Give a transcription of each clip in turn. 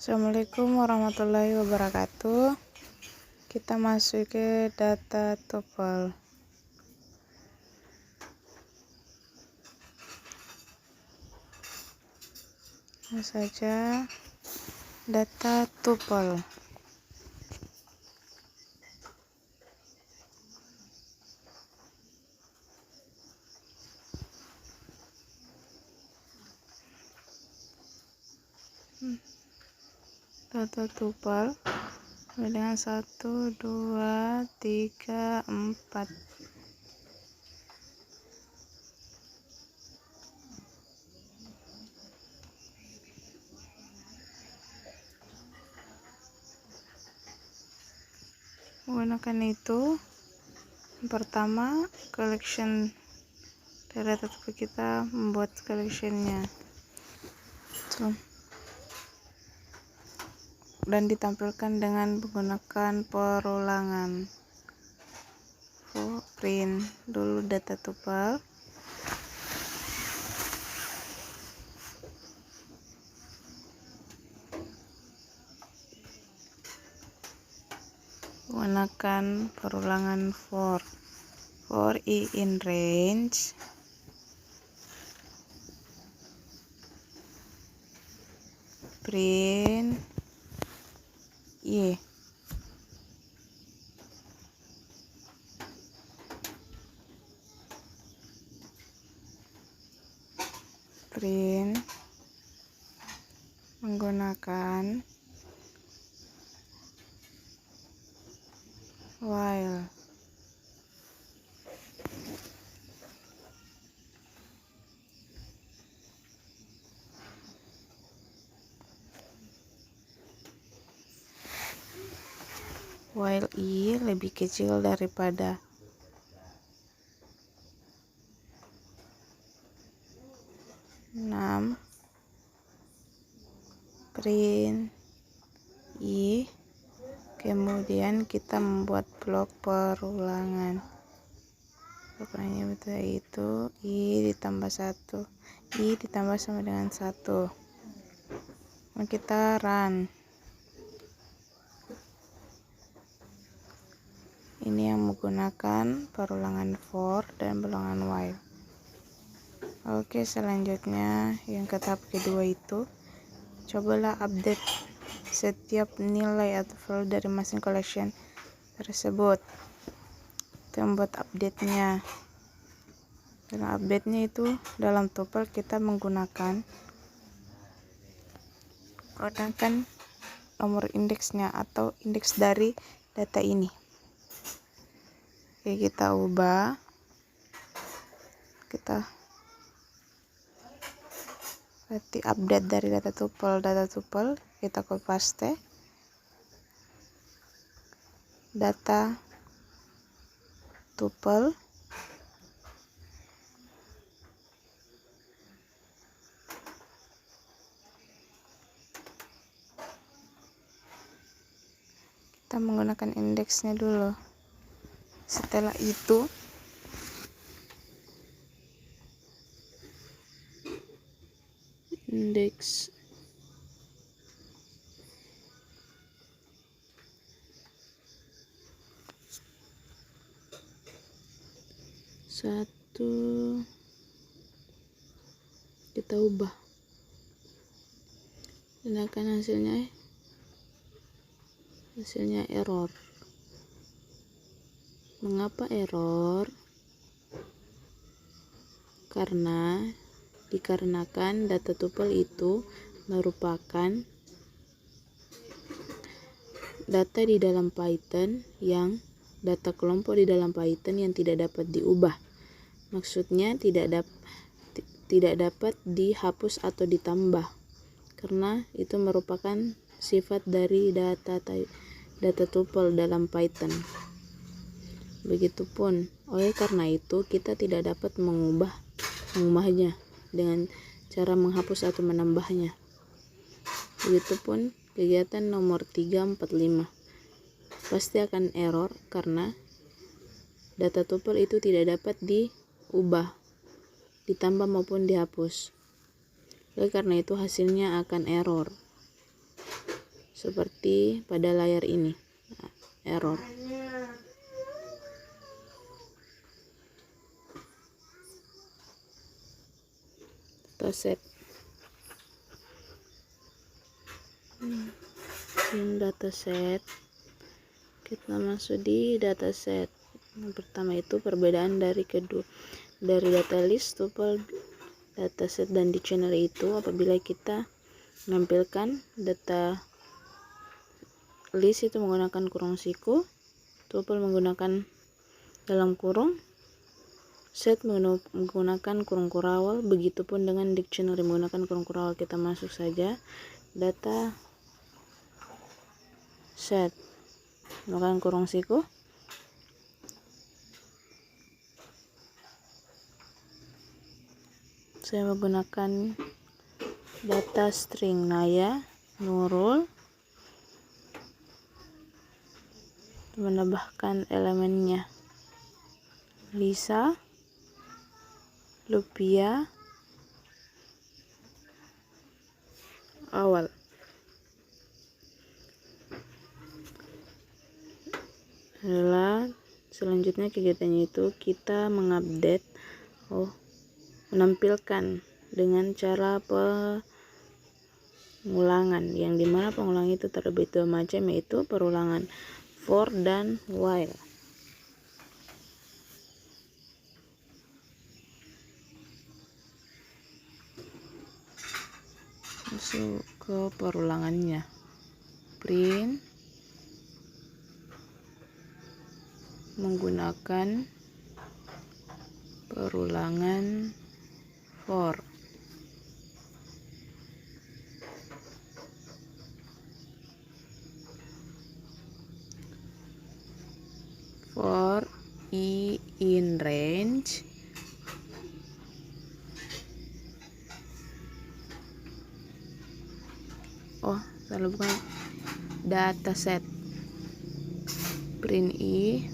Assalamualaikum warahmatullahi wabarakatuh. Kita masuk ke data tuple. Ini saja data tuple. Data tuple dengan 1, 2, 3, 4. Menggunakan itu, yang pertama collection dari data tuple, kita membuat collectionnya dan ditampilkan dengan menggunakan perulangan. Print dulu data tuple. Menggunakan perulangan for i in range print y. Print menggunakan while. While i lebih kecil daripada 6, print i, kemudian kita membuat blok perulangan. Pokoknya itu i ditambah 1, i ditambah sama dengan 1. Kita run. Ini yang menggunakan perulangan for dan perulangan while. Oke, selanjutnya yang ke tahap kedua itu, cobalah update setiap nilai atau value dari masing collection tersebut. Kita membuat update-nya. Dan update-nya itu dalam tuple kita menggunakan nomor indeksnya atau indeks dari data ini. Oke, kita ubah. Kita berarti update dari data tuple kita copy paste data tuple kita menggunakan indeksnya dulu. Setelah itu indeks satu kita ubah dan akan hasilnya error. Mengapa error? Dikarenakan data tuple itu merupakan data di dalam Python data kelompok di dalam Python yang tidak dapat diubah. Maksudnya tidak dapat dihapus atau ditambah, karena itu merupakan sifat dari data tuple dalam Python. Begitupun, oleh karena itu kita tidak dapat mengubahnya dengan cara menghapus atau menambahnya. Begitupun kegiatan nomor 3, 4, 5 pasti akan error karena data tuple itu tidak dapat diubah, ditambah maupun dihapus. Oleh karena itu hasilnya akan error. seperti pada layar ini. Nah, error. Dataset. Ini dataset. Kita masuk di dataset. Yang pertama itu perbedaan dari data list, tuple, dataset dan dictionary itu apabila kita menampilkan data list itu menggunakan kurung siku, tuple menggunakan dalam kurung, set menggunakan kurung kurawal, begitupun dengan dictionary menggunakan kurung kurawal. Kita masuk saja data set menggunakan kurung siku, saya menggunakan data string Naya Nurul, menambahkan elemennya Lisa, Lupia, awal. Adalah selanjutnya kegiatannya itu kita mengupdate menampilkan dengan cara pengulangan, yang dimana pengulangan itu terlebih dua macam, yaitu perulangan for dan while. Masuk ke perulangannya, print menggunakan perulangan for. For I in range salah, bukan dataset, print I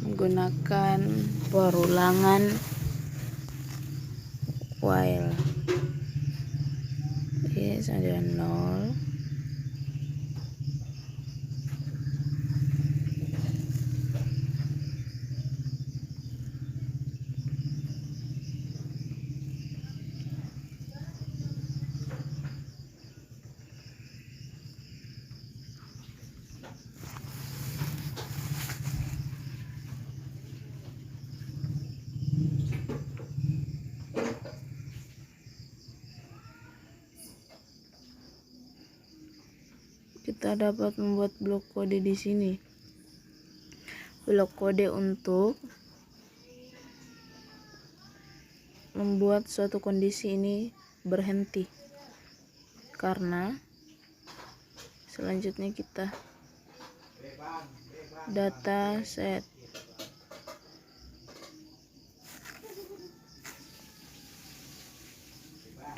menggunakan perulangan while. Ada 0. Kita dapat membuat blok kode di sini. Blok kode untuk membuat suatu kondisi ini berhenti. Karena selanjutnya kita data set.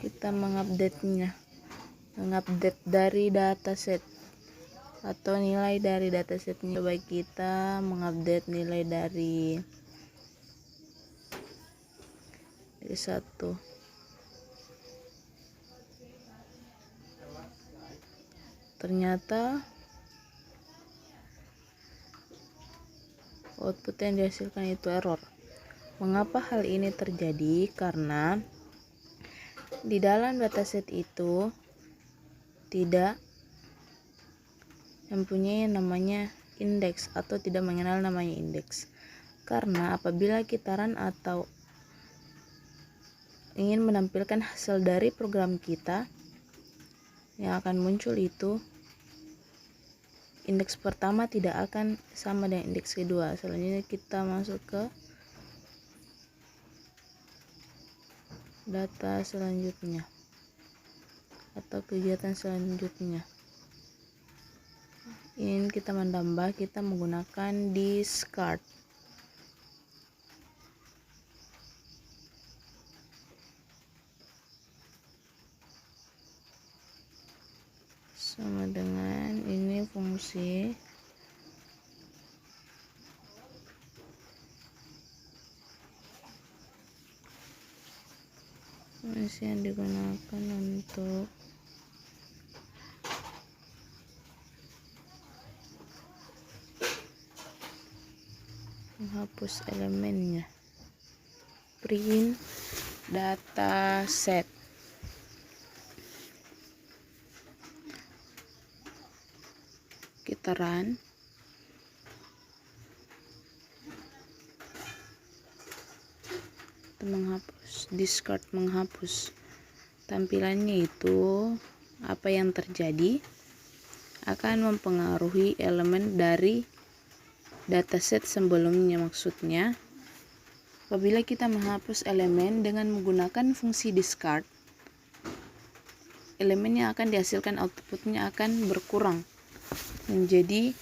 Kita mengupdate dari dataset atau nilai dari datasetnya. Coba kita mengupdate nilai dari 1. Ternyata output yang dihasilkan itu error. Mengapa hal ini terjadi? Karena di dalam dataset itu tidak mempunyai namanya indeks atau tidak mengenal namanya indeks. Karena apabila kita run atau ingin menampilkan hasil dari program kita, yang akan muncul itu indeks pertama tidak akan sama dengan indeks kedua. Selanjutnya kita masuk ke data selanjutnya atau kegiatan selanjutnya. Ini kita menambah, kita menggunakan discard. Sama dengan ini fungsi fungsi yang digunakan untuk menghapus elemennya. Print data set. Kita run. Itu menghapus, discard menghapus. Tampilannya itu apa yang terjadi akan mempengaruhi elemen dari dataset sebelumnya. Maksudnya apabila kita menghapus elemen dengan menggunakan fungsi discard, elemen yang akan dihasilkan outputnya akan berkurang menjadi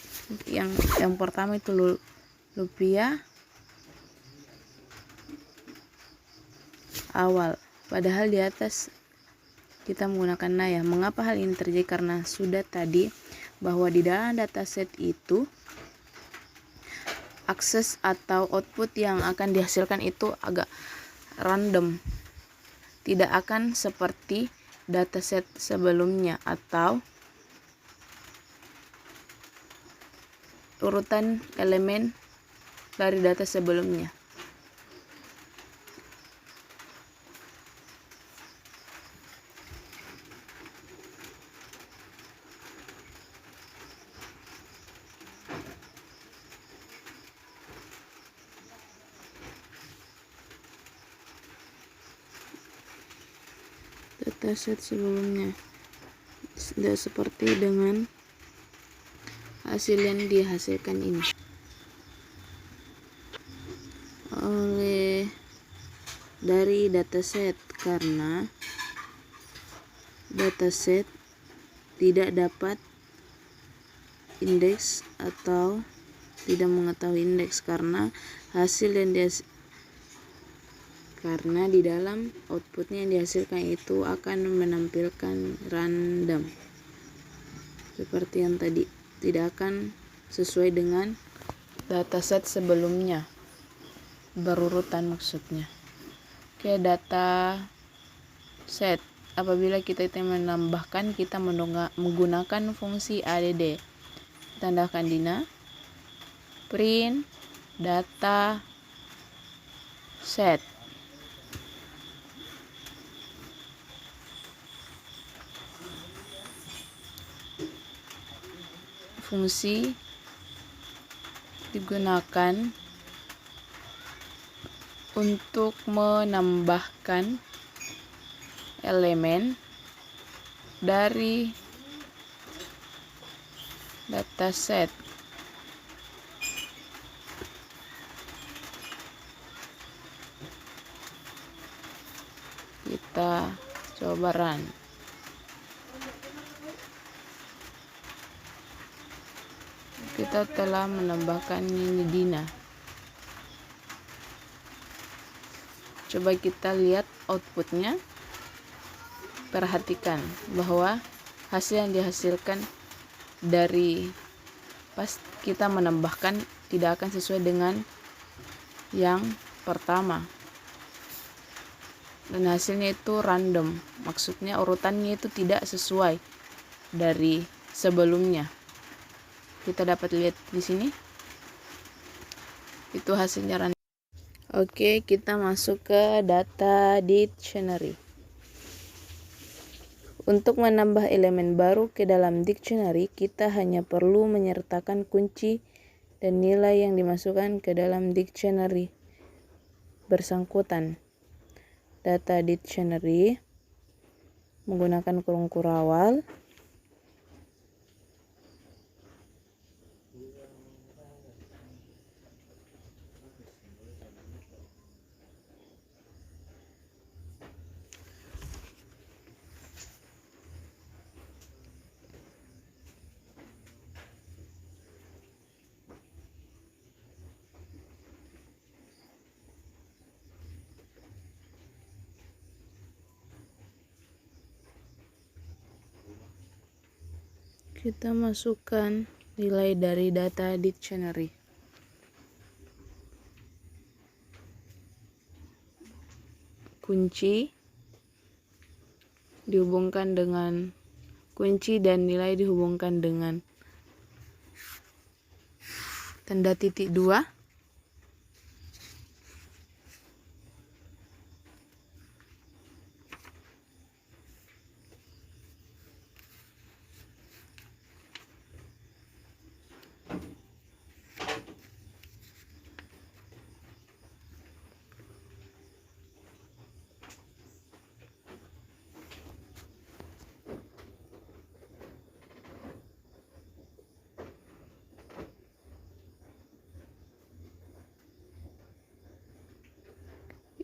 yang pertama itu rupiah awal, padahal di atas kita menggunakan naya. Mengapa hal ini terjadi? Karena sudah tadi bahwa di dalam dataset itu akses atau output yang akan dihasilkan itu agak random, tidak akan seperti dataset sebelumnya atau urutan elemen dari data sebelumnya. Dataset sebelumnya tidak seperti dengan hasil yang dihasilkan ini oleh dari dataset, karena dataset tidak dapat indeks atau tidak mengetahui indeks karena hasil yang karena di dalam outputnya yang dihasilkan itu akan menampilkan random seperti yang tadi, tidak akan sesuai dengan dataset sebelumnya, berurutan maksudnya. Oke, data set apabila kita menambahkan, kita menggunakan fungsi add, tandahkan dina print data set. Fungsi digunakan untuk menambahkan elemen dari dataset. Kita coba run. Kita telah menambahkan ini dina. Coba kita lihat outputnya. Perhatikan bahwa hasil yang dihasilkan dari pas kita menambahkan tidak akan sesuai dengan yang pertama, dan hasilnya itu random, maksudnya urutannya itu tidak sesuai dari sebelumnya. Kita dapat lihat di sini itu hasilnya random. Oke, kita masuk ke data dictionary. Untuk menambah elemen baru ke dalam dictionary, kita hanya perlu menyertakan kunci dan nilai yang dimasukkan ke dalam dictionary bersangkutan. Data dictionary menggunakan kurung kurawal. Kita masukkan nilai dari data dictionary. Kunci dihubungkan dengan kunci dan nilai dihubungkan dengan tanda titik 2.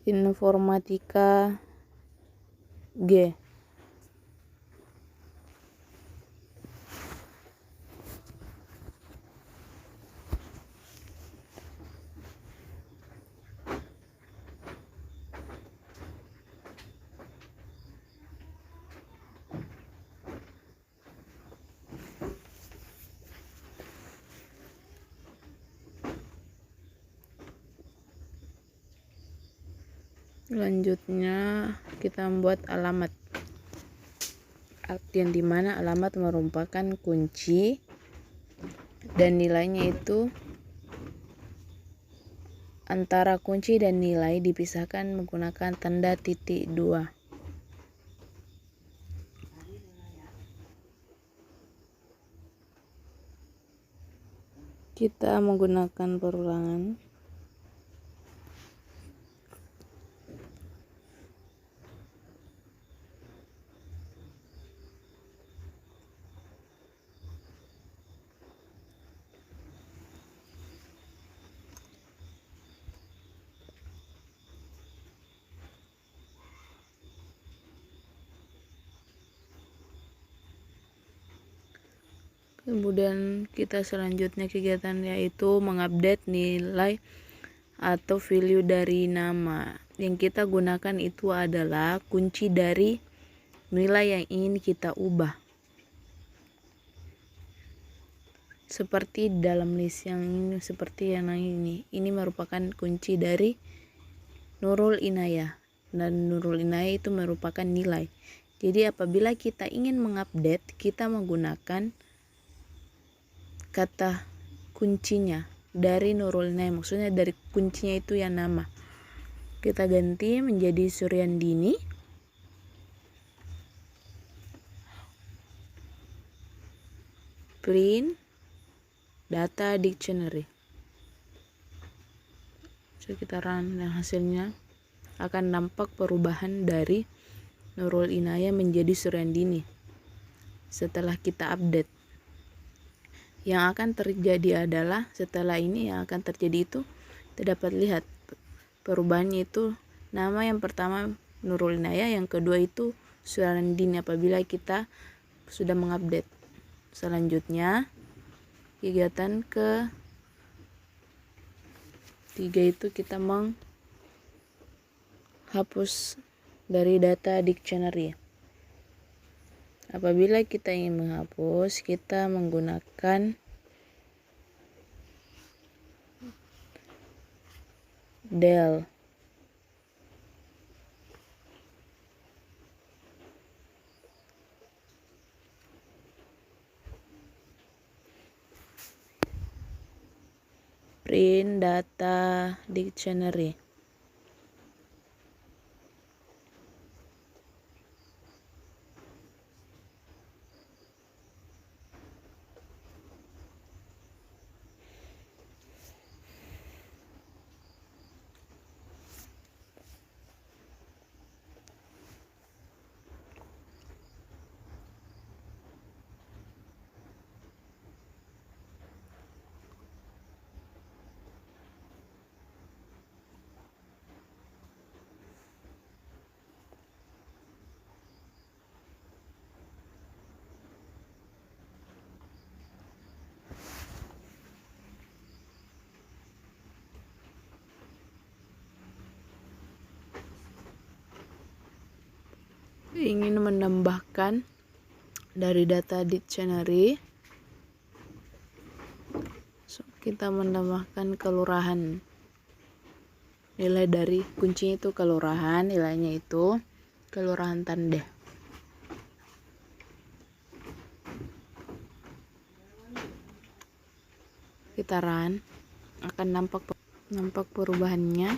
Informatika G. Selanjutnya kita membuat alamat, yang dimana alamat merupakan kunci dan nilainya itu antara kunci dan nilai dipisahkan menggunakan tanda titik 2. Kita menggunakan perulangan. Kemudian kita selanjutnya kegiatan yaitu mengupdate nilai atau value dari nama. Yang kita gunakan itu adalah kunci dari nilai yang ingin kita ubah. Seperti dalam list yang ini, seperti yang ini. Ini merupakan kunci dari Nurul Inayah. Dan Nurul Inayah itu merupakan nilai. Jadi apabila kita ingin mengupdate, kita menggunakan kata kuncinya dari Nurul Inayah, maksudnya dari kuncinya itu yang nama. Kita ganti menjadi Suryandini. Print data dictionary. So kita run dan hasilnya akan nampak perubahan dari Nurul Inayah menjadi Suryandini setelah kita update. Yang akan terjadi adalah setelah ini yang akan terjadi itu kita dapat lihat perubahannya itu nama yang pertama Nurul Inayah, yang kedua itu Suryandini apabila kita sudah mengupdate. Selanjutnya kegiatan ke 3 itu kita menghapus dari data dictionary. Apabila kita ingin menghapus, kita menggunakan del. Print data dictionary. Ingin menambahkan dari data dictionary, kita menambahkan kelurahan. Nilai dari kuncinya itu kelurahan, nilainya itu kelurahan Tandeh. sekitaran akan nampak perubahannya.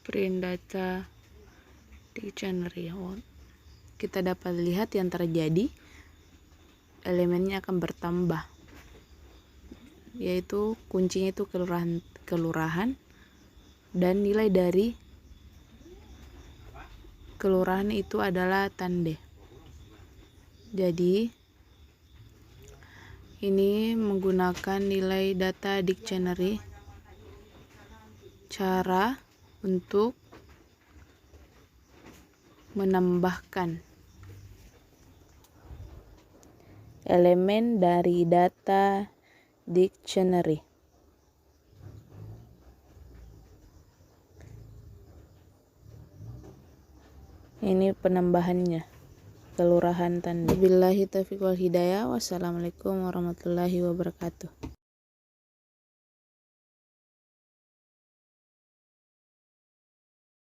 Print data dictionary. Kita dapat lihat yang terjadi, elemennya akan bertambah, yaitu kuncinya itu kelurahan dan nilai dari kelurahan itu adalah tande. Jadi ini menggunakan nilai data dictionary, cara untuk menambahkan elemen dari data dictionary. Ini penambahannya, kelurahan tanda. Billahi taufiq wal hidayah. Wassalamualaikum warahmatullahi wabarakatuh.